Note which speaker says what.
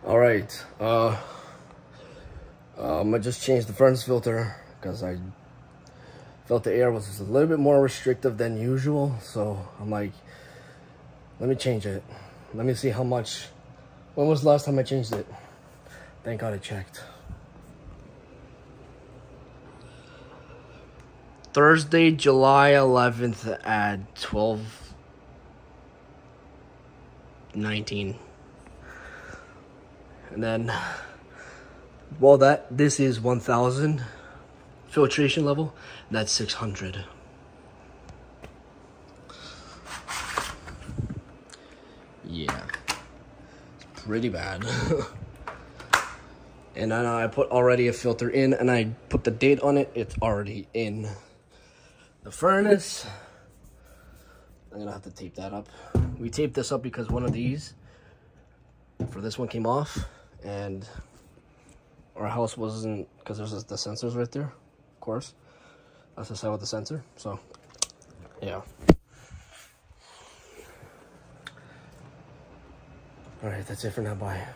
Speaker 1: All right, I'm gonna just change the furnace filter because I felt the air was a little bit more restrictive than usual. So I'm like, let me change it. Let me see how much. When was the last time I changed it? Thank God I checked. Thursday, July 11th at 12:19. And then, well, this is 1000 filtration level. That's 600. Yeah, it's pretty bad. And then I put already a filter in, and I put the date on it. It's already in the furnace. I'm gonna have to tape that up. We taped this up because one of these for this one came off, and our house wasn't, because there's the sensors right there, of course. That's the side with the sensor, so yeah. All right, that's it for now, bye.